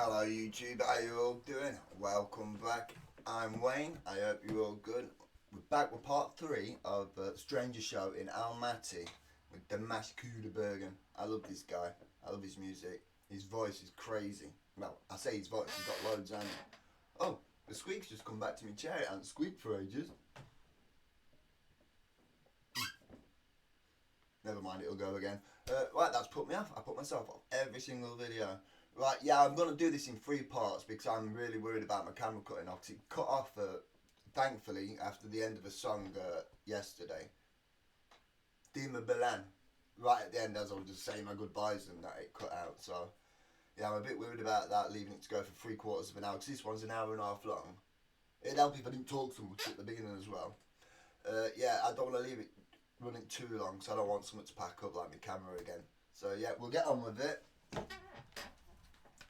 Hello YouTube, how you all doing? Welcome back. I'm Wayne, I hope you're all good. We're back with part 3 of Stranger Show in Almaty with Dimash. I love this guy, I love his music. His voice is crazy. Well, I say his voice, he's got loads on it. Oh, the squeak's just come back to me chair, it hasn't squeaked for ages. Never mind, it'll go again. Right, that's put me off. I put myself off every single video. Right, yeah, I'm going to do this in 3 parts because I'm really worried about my camera cutting off. 'Cause it cut off, thankfully, after the end of a song yesterday. Dimash, right at the end as I was just saying my goodbyes and that it cut out. So, yeah, I'm a bit worried about that, leaving it to go for 3/4 of an hour because this one's an hour and a half long. It'd help if I didn't talk so much at the beginning as well. Yeah, I don't want to leave it running too long because I don't want something to pack up like my camera again. So, yeah, we'll get on with it.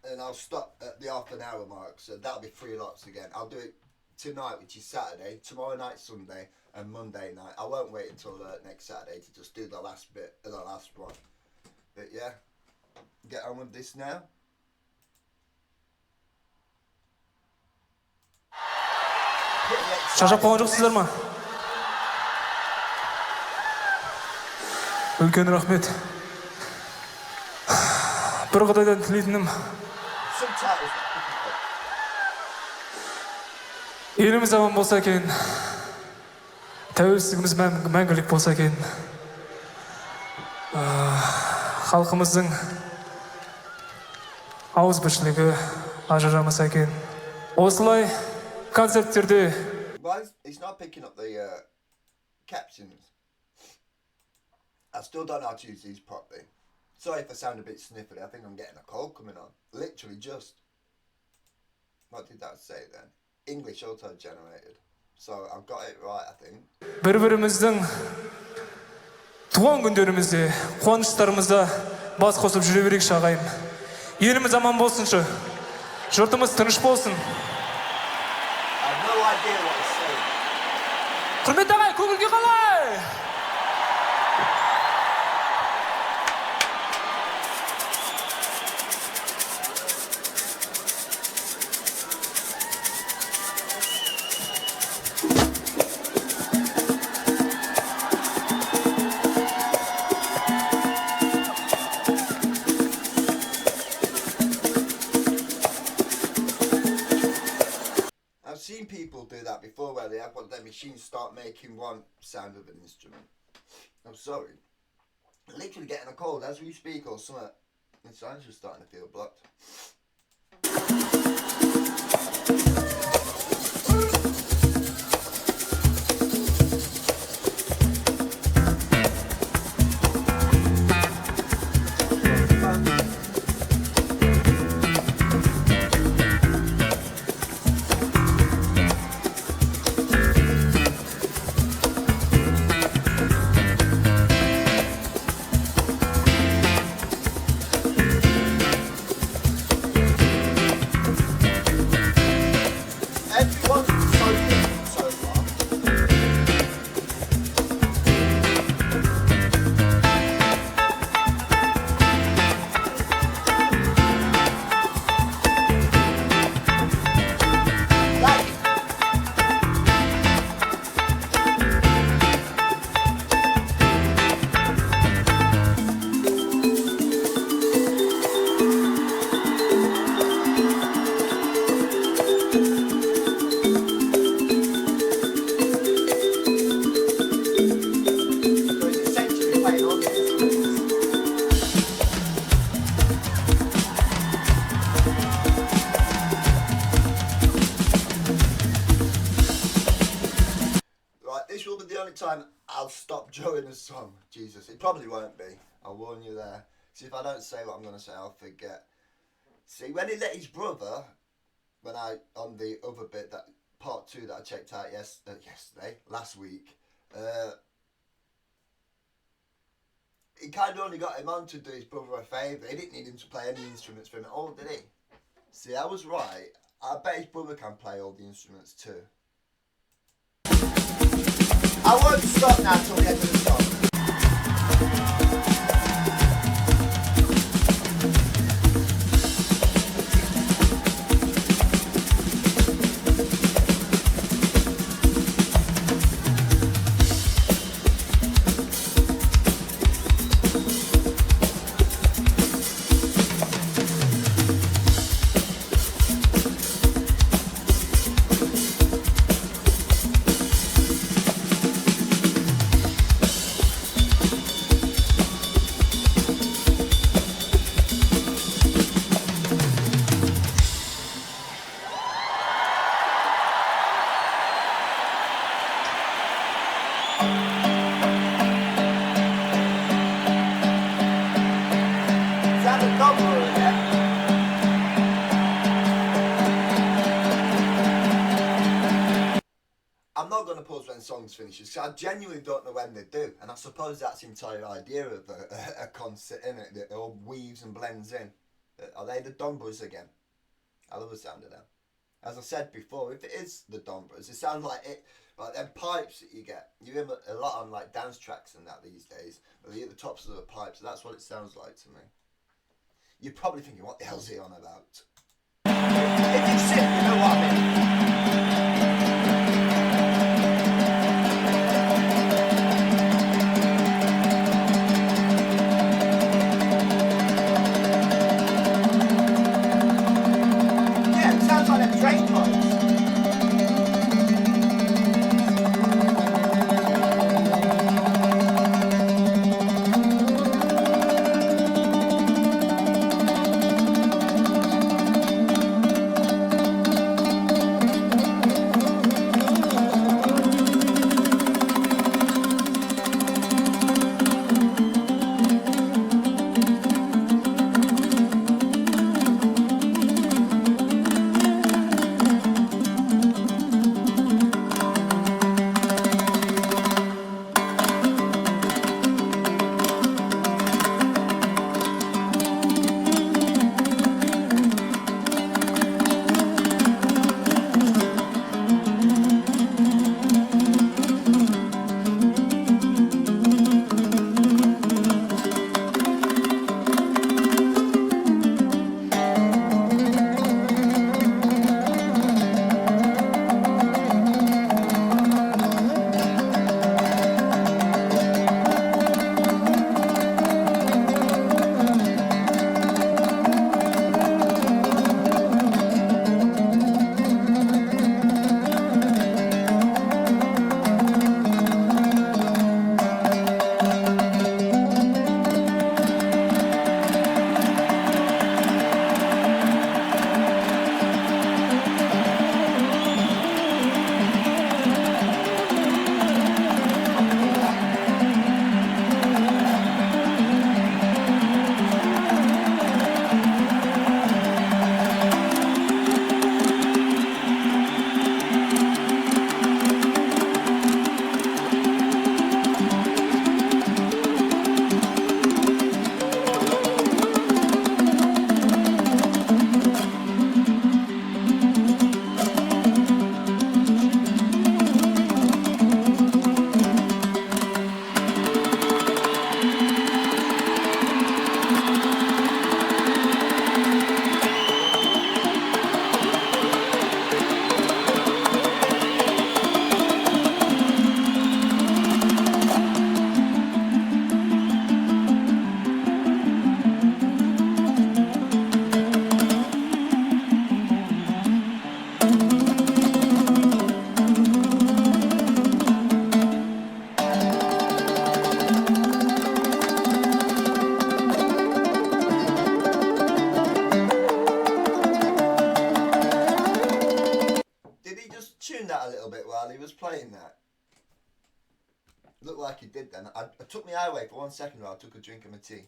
And I'll stop at the half an hour mark, so that'll be 3 lots again. I'll do it tonight, which is Saturday, tomorrow night, Sunday, and Monday night. I won't wait until next Saturday to just do the last bit, the last one. But yeah, get on with this now. Шашап қалған жоқсыздар ма? Үлкен рахмет. Бір Құдайдан тілейтінім еліміз аман болса екен, тәуелсіздігіміз мәңгілік болса екен, халқымыздың ауызбіршілігі ажырамаса екен. Осылай концерттерде It's not picking up the captions. I still don't know how to use these properly. Sorry if I sound a bit sniffly, I think I'm getting a cold coming on. Literally just. What did that say then? English auto-generated. So I've got it right, I think. Бір-біріміздің туған күндерімізде, қуаныштарымызда бас қосып жүре берейікші ағайын. Еліміз аман болсыншы, жұртымыз тыныш болсын. I have no idea what it's saying. Құрметті ағай, көңілге қалай? I've seen people do that before where they have one of their machines start making one sound of an instrument. I'm sorry. Literally getting a cold as we speak or something. The sound's just starting to feel blocked. This will be the only time I'll stop during a song. Jesus, it probably won't be. I'll warn you there. See, if I don't say what I'm going to say, I'll forget. See, when he let his brother, on the other bit, that part 2 that I checked out last week, he kind of only got him on to do his brother a favour. He didn't need him to play any instruments for him at all, did he? See, I was right. I bet his brother can play all the instruments too. I won't stop now till the end of the song. pause when songs finishes. So I genuinely don't know when they do, and I suppose that's the entire idea of a concert, isn't it? That it all weaves and blends in. Are they the Donbras again? I love the sound of them. As I said before, if it is the Donbras, it sounds like it. Like them pipes that you get, you hear a lot on like dance tracks and that these days. But you hear the tops of the pipes. That's what it sounds like to me. You're probably thinking, what the hell's he on about? If you sit, you know what I mean. Playing that. Looked like he did then. I took my eye away for 1 second while I took a drink of my tea.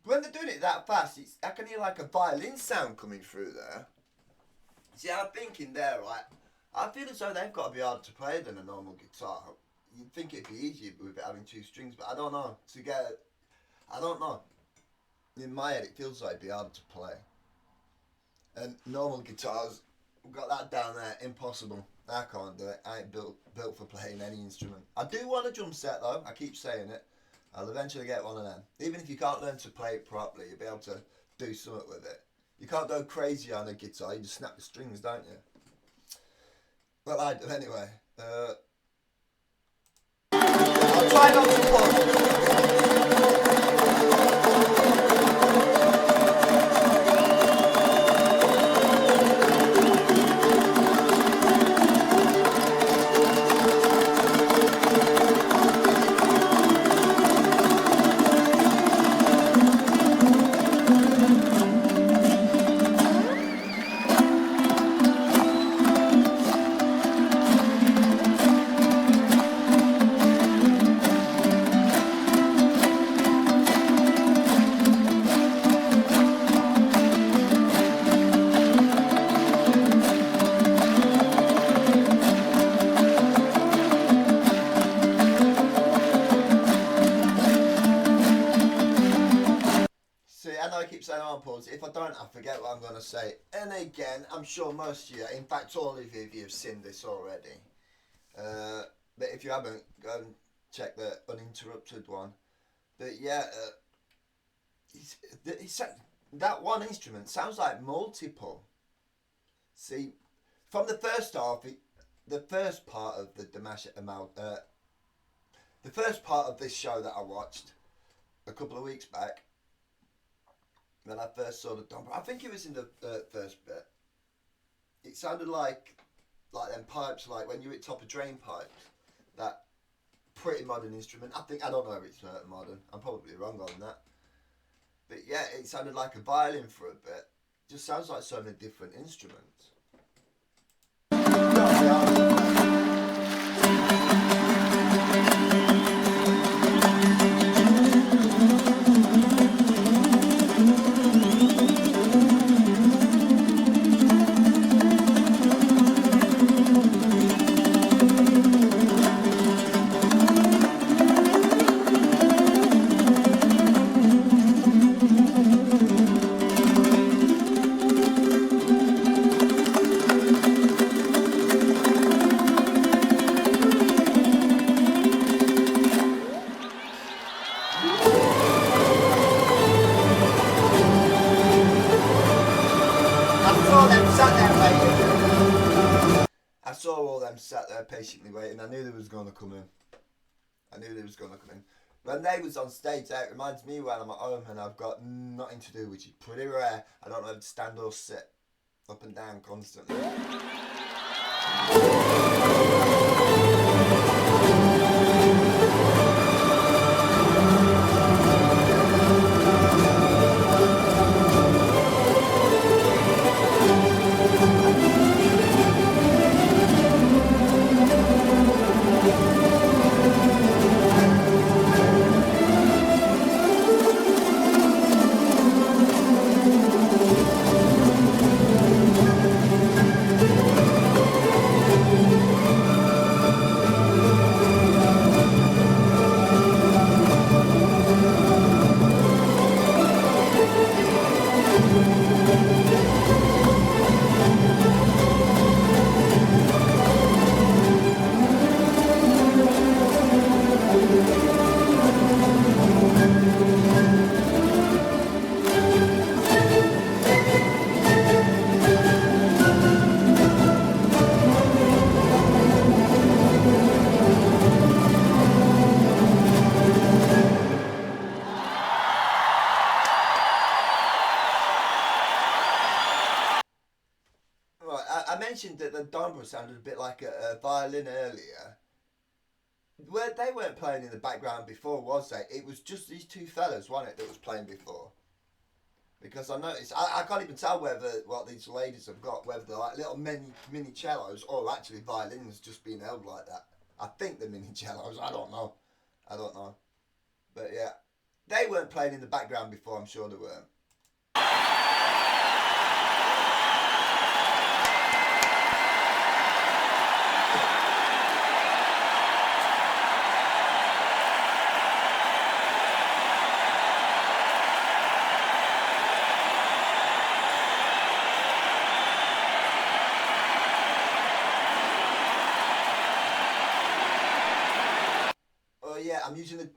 When they're doing it that fast, I can hear like a violin sound coming through there. See, I'm thinking there, right? I feel as though they've got to be harder to play than a normal guitar. You'd think it'd be easier with it having 2 strings, but I don't know. I don't know. In my head, it feels like it'd be harder to play. And normal guitars, we've got that down there, impossible. I can't do it. I ain't built for playing any instrument. I do want a drum set though, I keep saying it. I'll eventually get one of them. Even if you can't learn to play it properly, you'll be able to do something with it. You can't go crazy on a guitar, you just snap the strings, don't you? Well, I do anyway. I'll try not to pause. I keep saying on pause. If I don't, I forget what I'm going to say. And again, I'm sure most of you, in fact all of you have seen this already. But if you haven't, go and check the uninterrupted one. But yeah, that one instrument sounds like multiple. See, from the first half, the first part of the Dimash the first part of this show that I watched a couple of weeks back, when I first saw the dumper, I think it was in the first bit. It sounded like them pipes, like when you hit top of drain pipes. That pretty modern instrument. I don't know if it's modern. I'm probably wrong on that. But yeah, it sounded like a violin for a bit. Just sounds like so many different instruments. I saw all them sat there patiently waiting. I knew they was going to come in. When they was on stage, it reminds me when I'm at home and I've got nothing to do, which is pretty rare. I don't know how to stand or sit up and down constantly. I mentioned that the dobro sounded a bit like a violin earlier. They weren't playing in the background before, was they? It was just these two fellas, wasn't it, that was playing before? Because I noticed, I can't even tell what these ladies have got, whether they're like little mini cellos or actually violins just being held like that. I think they're mini cellos, I don't know. But yeah, they weren't playing in the background before, I'm sure they weren't. I'm using a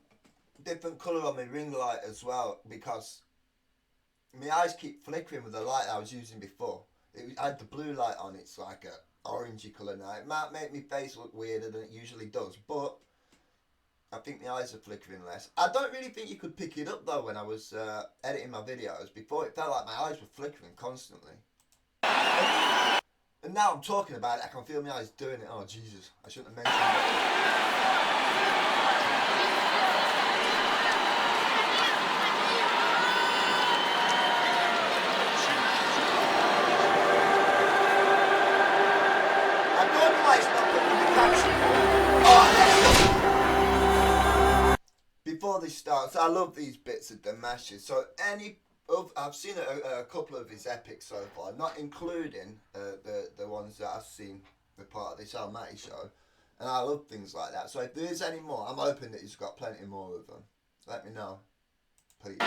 different colour on my ring light as well because my eyes keep flickering with the light I was using before. I had the blue light on, it's like a orangey colour now. It might make my face look weirder than it usually does, but I think my eyes are flickering less. I don't really think you could pick it up though when I was editing my videos. Before it felt like my eyes were flickering constantly. And now I'm talking about it, I can feel my eyes doing it. Oh Jesus, I shouldn't have mentioned it. I don't know why it's not putting the caption. Oh, before this starts, I love these bits of Dimash. So I've seen a couple of his epics so far, not including the ones that I've seen the part of this Almaty show, and I love things like that. So if there is any more, I'm hoping that he's got plenty more of them. Let me know, please.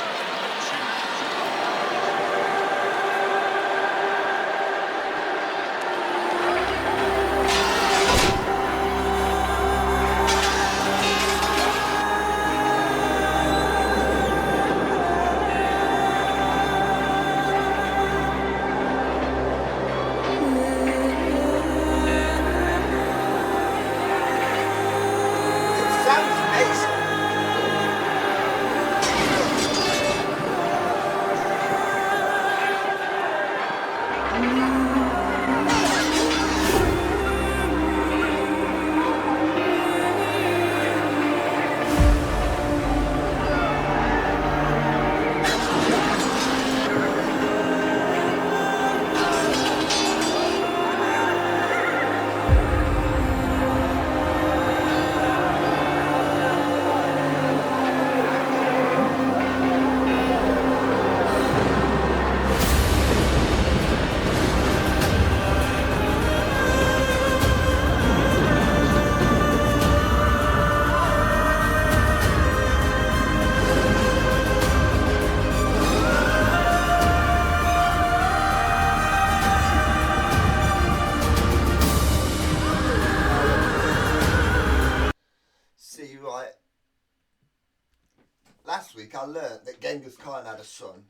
Last week I learnt that Genghis Khan had a son.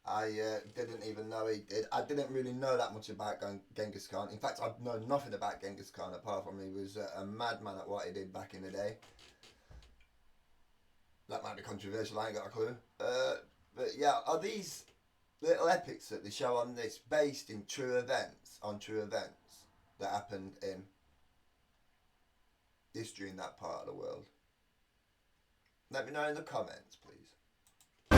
I didn't even know he did. I didn't really know that much about Genghis Khan. In fact, I know nothing about Genghis Khan apart from he was a madman at what he did back in the day. That might be controversial, I ain't got a clue. But yeah, are these little epics that they show on this based in true events, that happened in history in that part of the world? Let me know in the comments, please. I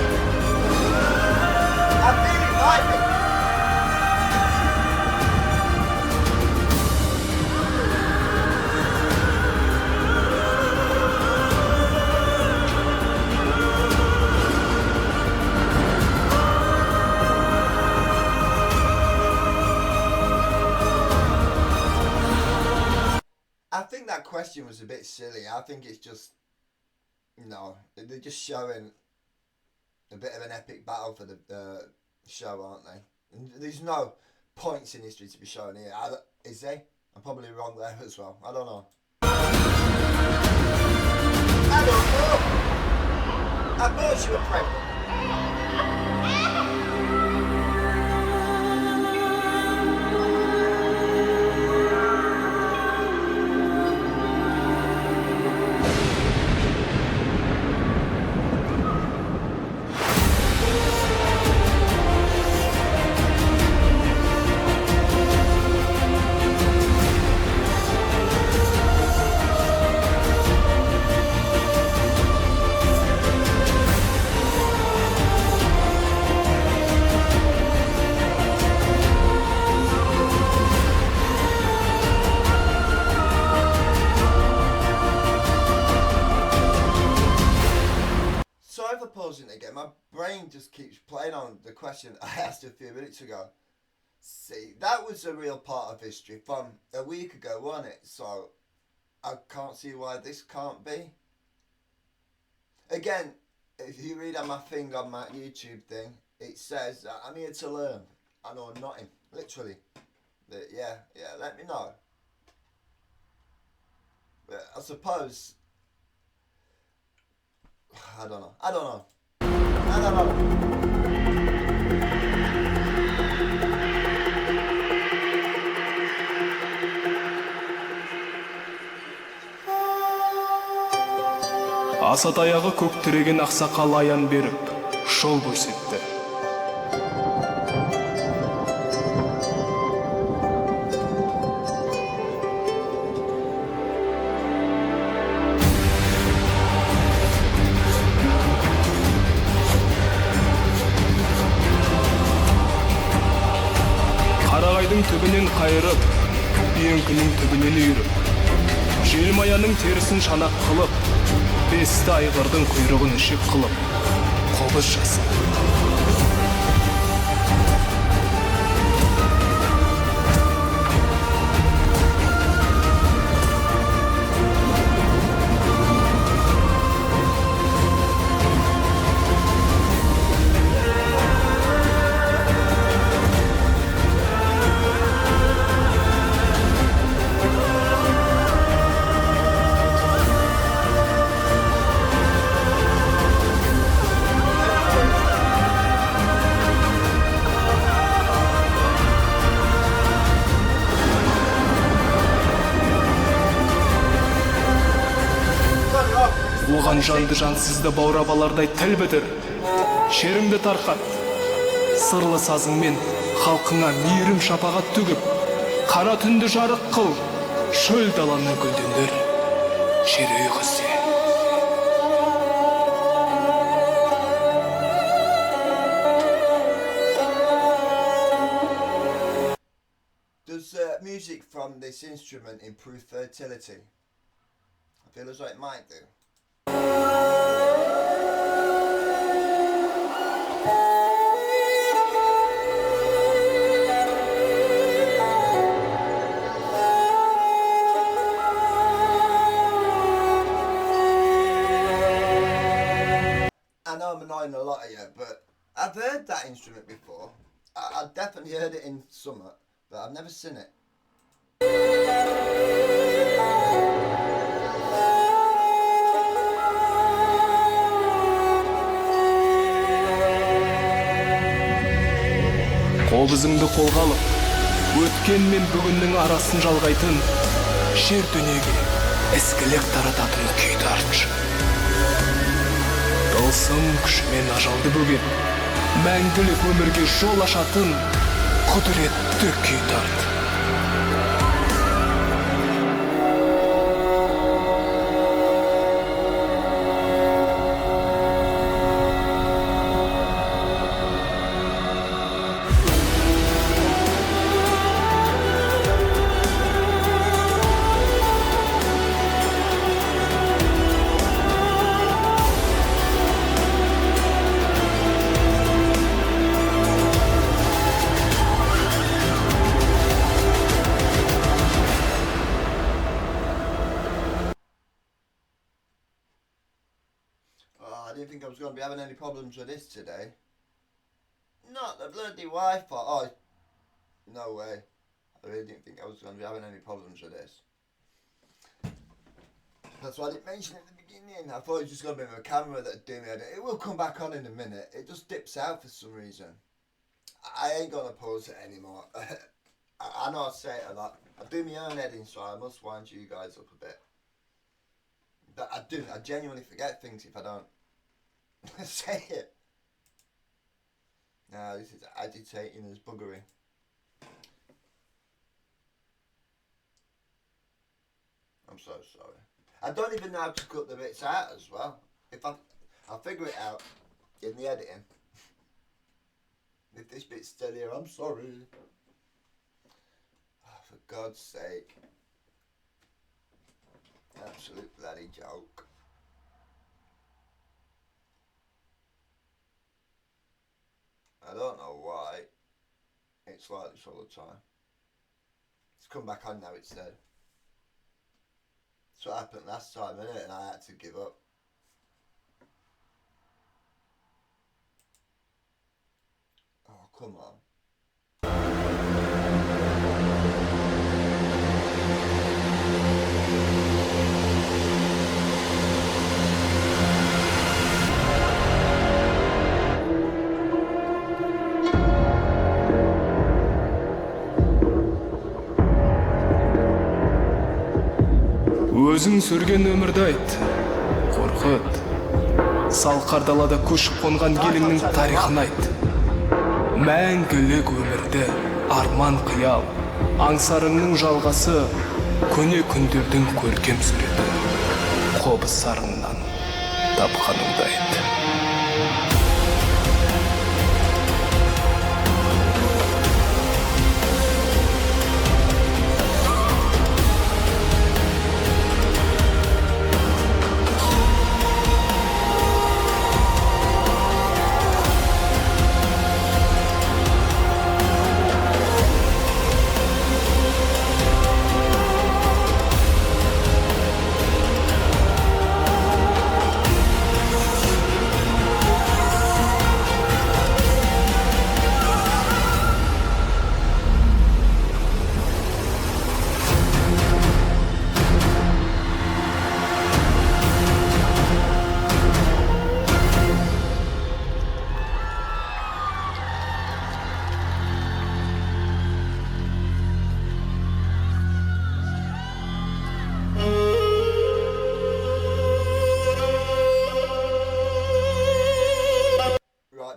really like it. I think that question was a bit silly. I think it's just, no, they're just showing a bit of an epic battle for the show, aren't they? And there's no points in history to be shown here. Is there? I'm probably wrong there as well. I don't know. I don't know. I thought you were pregnant. Sorry for pausing again. My brain just keeps playing on the question I asked a few minutes ago. See, that was a real part of history from a week ago, wasn't it? So I can't see why this can't be. Again, if you read on my thing on my YouTube thing, it says that I'm here to learn. I know nothing, literally. But yeah, let me know. But I suppose I don't know. I don't know. I don't know. Асатаяғы көк тіреген ақсақал аян беріп, жол көрсетті. Қарағайдың түбінен қайырып, үйеңкінің түбінен үйіріп, желмаяның терісін шанақ қылып, бесті айғырдың құйрығын ішек қылып, қобыз жасады. Оған жанды жансызды баурап алардай тіл бітір, шеріңді тарқат, сырлы сазыңмен халқыңа мейірім шапағат төгіп, қара түнді жарық қыл, шөл даланы гүлдендір, жер ұйқысы. Does music from this instrument improve fertility? I feel as though it might do. I know I'm annoying a lot of you, but I've heard that instrument before. I've definitely heard it in summer, but I've never seen it. Қобызыңды қолға алып, өткен мен бүгіннің арасын жалғайтын, жер дүниеге ізгілік тарататын күй тартшы. Тылсым күшімен ажалды бөгеп, мәңгілік өмірге жол ашатын құдіретті күй тарт. I didn't think I was going to be having any problems with this today. Not the bloody Wi-Fi. Oh, no way. I really didn't think I was going to be having any problems with this. That's why I didn't mention it at the beginning. I thought it was just going to be my camera that did me. It will come back on in a minute. It just dips out for some reason. I ain't going to pause it anymore. I know I say it a lot. I do my own editing, so I must wind you guys up a bit. But I do. I genuinely forget things if I don't say it. No, this is agitating as buggery. I'm so sorry. I don't even know how to cut the bits out as well. I'll figure it out in the editing. If this bit's still here, I'm sorry. Oh, for God's sake. Absolute bloody joke. I don't know why it's like this all the time. It's come back on now, it's dead. That's what happened last time, innit? And I had to give up. Oh, come on. Өзің сүрген өмірді айт, қорқыт. Салқар далада көшіп қонған еліңнің тарихын айт. Мәңгілік өмірді, арман қиял, аңсарыңның жалғасы, көне күндердің көркем суреті. Қобыз сарыңнан тапқаныңды айт.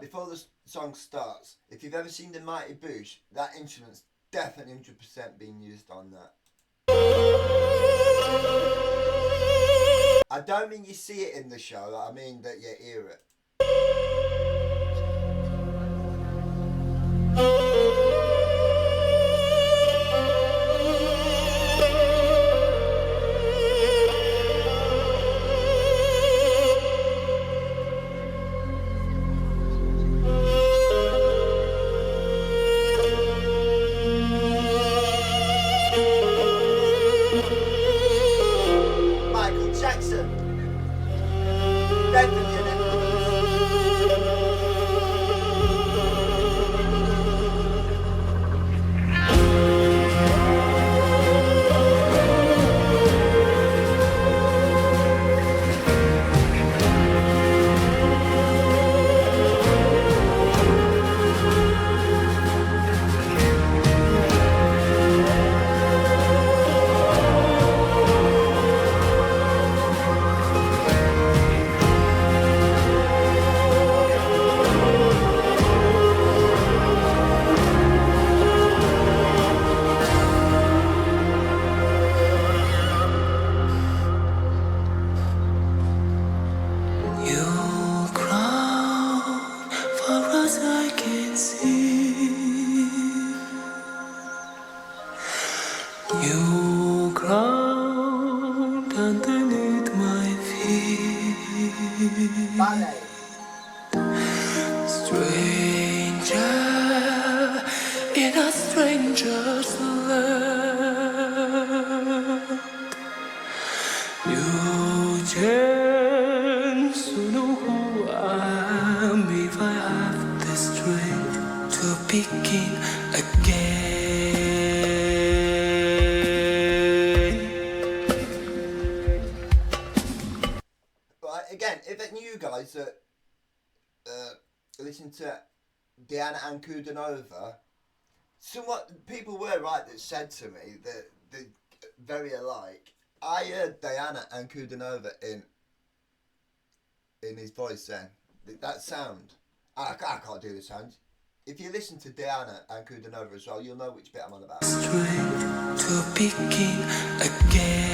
Before the song starts, if you've ever seen the Mighty Boosh, that instrument's definitely 100% being used on that. I don't mean you see it in the show, I mean that you hear it. You ground underneath my feet. Ballet. Stranger in a stranger's land. You chance to know who I am if I have the strength to begin again. Again, if any of you guys that listen to Diana and Kudanova, somewhat people were right that said to me that they're very alike. I heard Diana and Kudanova in his voice then. That sound, I can't do the sound. If you listen to Diana and Kudanova as well, you'll know which bit I'm on about. Strength to begin again.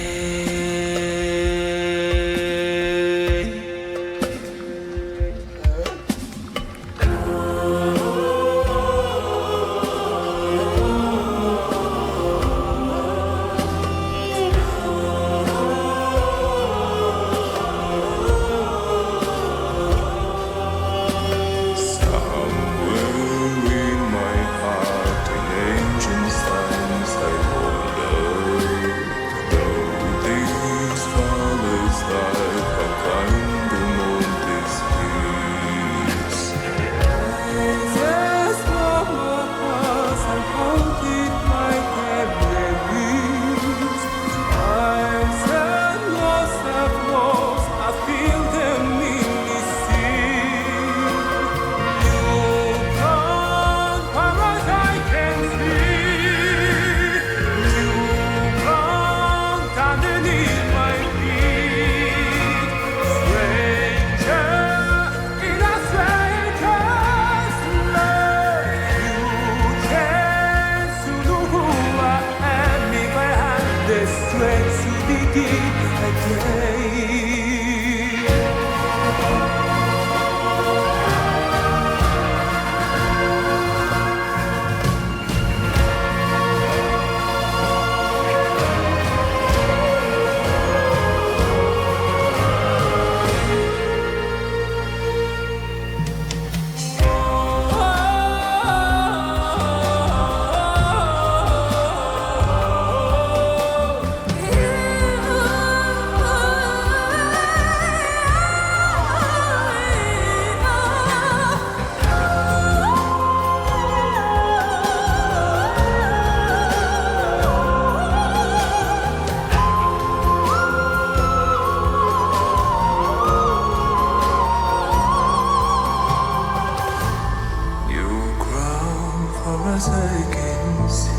'cause I can see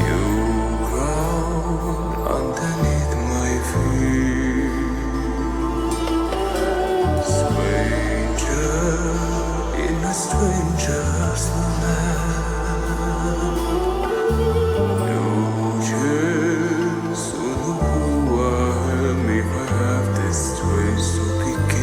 you ground underneath my feet. Stranger in a stranger's land. No chance to know who I am if I have this choice to begin.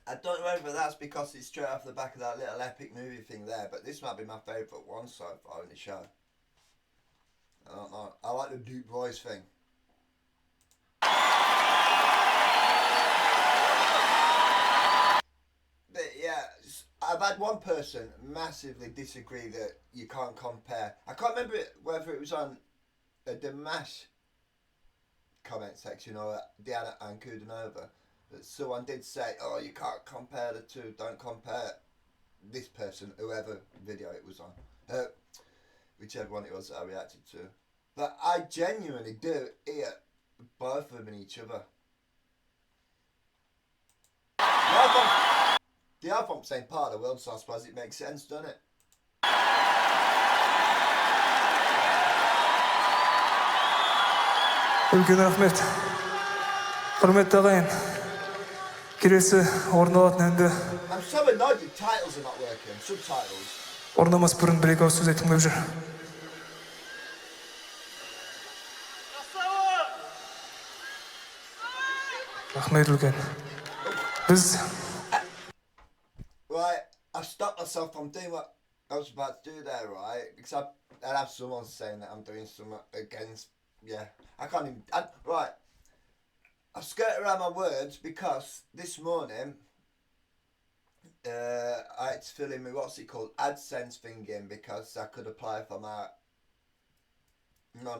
I don't know whether that's because it's straight off the back of that little epic movie thing there, but this might be my favourite one so far in the show. I don't know. I like the deep voice thing. But yeah, I've had one person massively disagree that you can't compare. I can't remember whether it was on a Dimash comment section or Diana and Kudanova. But someone did say, oh, you can't compare the two, don't compare this person, whoever video it was on. Whichever one it was that I reacted to. But I genuinely do hear both of them in each other. They are from the same part of the world, so I suppose it makes sense, doesn't it? Үлкен рахмет. Құрметті ағайын. Келесі орындалатын әнді I'm so annoyed the titles are not working, subtitles. орындамас бұрын бір екі ауыз сөз айтқым келіп жүр. Рахмет үлкен. Біз Right, I stopped myself from doing what I was about to do there, right? Because I'd have someone saying that I'm doing something against, yeah. I can't even, right. I skirt around my words because this morning I had to fill in my, what's it called, AdSense thing in because I could apply for my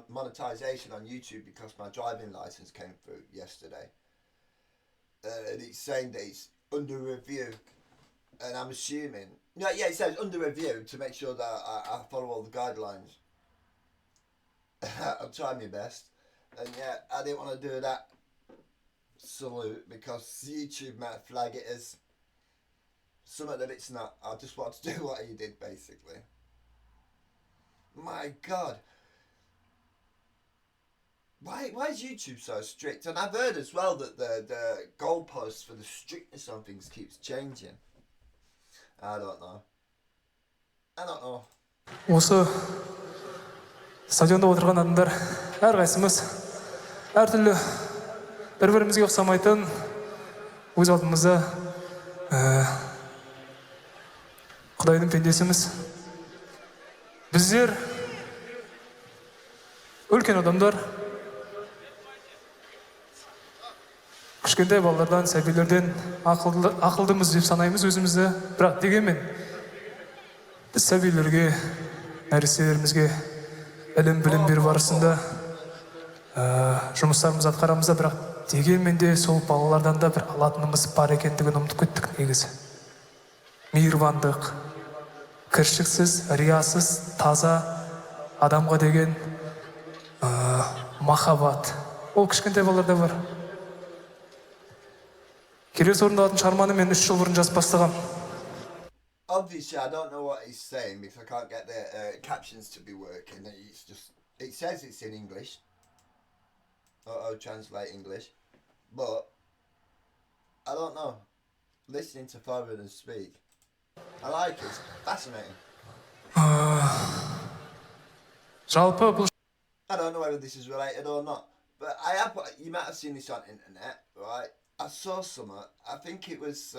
monetization on YouTube because my driving license came through yesterday. And it's saying that it's under review, and I'm assuming, yeah, it says under review to make sure that I follow all the guidelines. I'm trying my best, and yeah, I didn't want to do that salute because YouTube might flag it as something that it's not. I just want to do what he did, basically. My God. Why is YouTube so strict? And I've heard as well that the goalposts for the strictness on things keeps changing. I don't know. осы стадионда отырған адамдар әрқайсымыз әртүрлі бір-бірімізге ұқсамайтын өз алдымызда Құдайдың пендесіміз. Біздер үлкен адамдар кішкентай балалардан, сәбилерден ақылдымыз деп санаймыз өзімізді, бірақ дегенмен біз сәбилерге, нәрестелерімізге ілім білім беру барысында жұмыстарымызды атқарамыз да, бірақ дегенмен де сол балалардан да бір алатынымыз бар екендігін ұмытып кеттік негізі. Мейірбандық, кіршіксіз, риясыз, таза адамға деген махаббат. Ол кішкентай балаларда бар. Келесі орындалатын шығарманы мен 3 жыл бұрын жазып бастағам. Obviously, I don't know what he's saying because I can't get the captions to be working. It says it's in English. I'll translate English. But I don't know. Listening to foreigners speak. I like it. It's fascinating. Жалпы бұл whether this is related or not, but you might have seen this on internet, right? I saw some, I think it was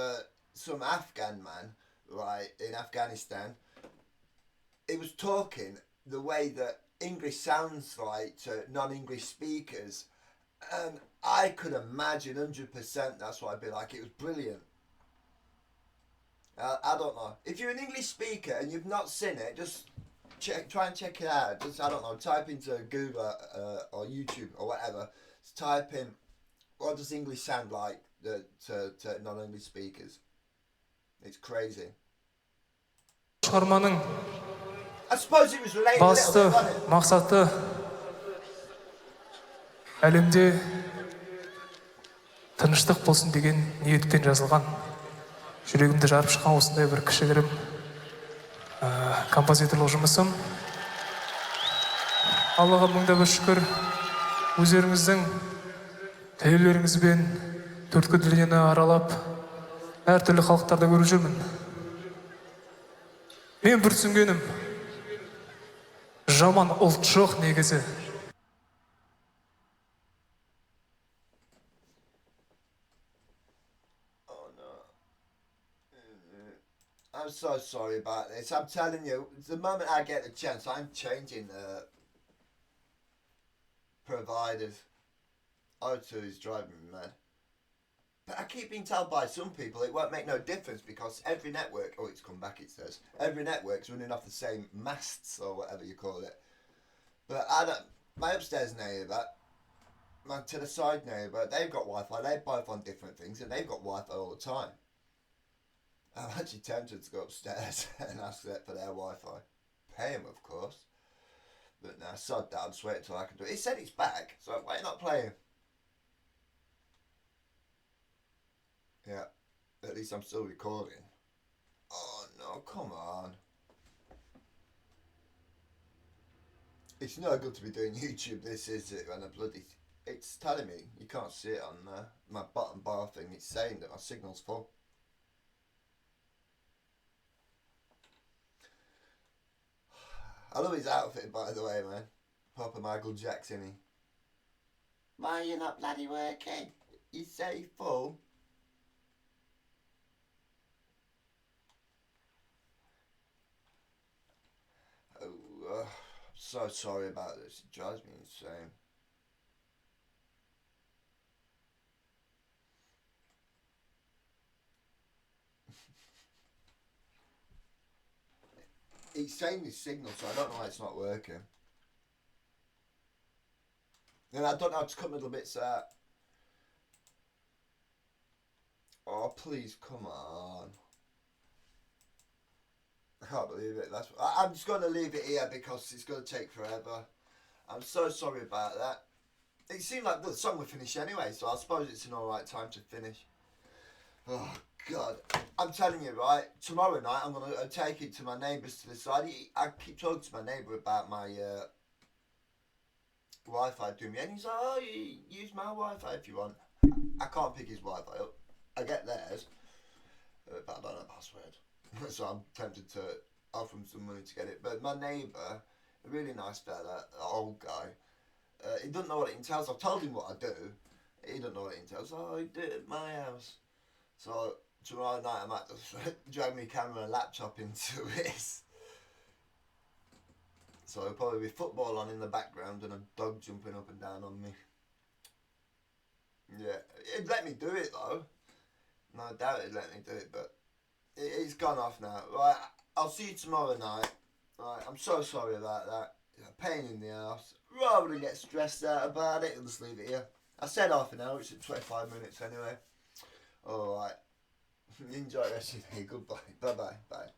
some Afghan man, right, in Afghanistan. He was talking the way that English sounds like to non-English speakers, and I could imagine 100% that's what I'd be like. It was brilliant. I don't know. If you're an English speaker and you've not seen it, just try and check it out. Just, I don't know, type into Google or YouTube or whatever. Just type in, what does English sound like to non-English speakers? It's crazy. шығарманың I suppose it was related a little басты bit, wasn't it? мақсаты әлемде тыныштық болсын деген ниетпен жазылған, жүрегімді жарып шыққан осындай бір кішігірім композиторлық жұмысым. Аллаға мыңда бір шүкір, өздеріңіздің тәуелеріңізбен төрткүл дүниені аралап, әртүрлі халықтарда көріп жүрмін. Мен бір түсінгенім, жаман ұлт жоқ негізі. Oh no. I'm so sorry about this. I'm telling you, the moment I get the chance, I'm changing providers. O2 is driving me mad. But I keep being told by some people it won't make no difference because every network, oh, it's come back, it says, every network's running off the same masts or whatever you call it. But my upstairs neighbour, my to the side neighbour, they've got Wi-Fi, they're both on different things and they've got Wi-Fi all the time. I'm actually tempted to go upstairs and ask them for their Wi-Fi. Pay them, of course. But now, sod that, I'll just wait until I can do it. He said it's back, so why not play him? Yeah, at least I'm still recording. Oh no, come on. It's no good to be doing YouTube, this is it, when it's telling me, you can't see it on my bottom bar thing, it's saying that my signal's full. I love his outfit, by the way, man. Proper Michael Jackson-y. Why are you not bloody working? You say full? Oh, I'm so sorry about this. It drives me insane. It's saying this signal, so I don't know why it's not working. And I don't know how to cut middle bits out. Oh, please, come on. I can't believe it. I'm just going to leave it here because it's going to take forever. I'm so sorry about that. It seemed like the song would finish anyway, so I suppose it's an alright time to finish. Oh, God. I'm telling you, right, tomorrow night I'm going to take it to my neighbours to the side. I keep talking to my neighbour about my Wi-Fi to me, and he's like, oh, you use my Wi-Fi if you want. I can't pick his Wi-Fi up. I get theirs, but I don't know the password. So I'm tempted to offer him some money to get it. But my neighbour, a really nice fella, an old guy, he doesn't know what it entails. I've told him what I do. He doesn't know what it entails. Oh, he did it at my house. So tomorrow night I might just drag my camera and laptop into this. So there'll probably be football on in the background and a dog jumping up and down on me. Yeah, it'd let me do it though. No, I doubt it'd let me do it, but it's gone off now. Right, I'll see you tomorrow night. Right, I'm so sorry about that. It's a pain in the ass. Rather than get stressed out about it, I'll just leave it here. I said half an hour, it's at 25 minutes anyway. Alright. Enjoy the rest of your day. Goodbye. Bye-bye. Bye.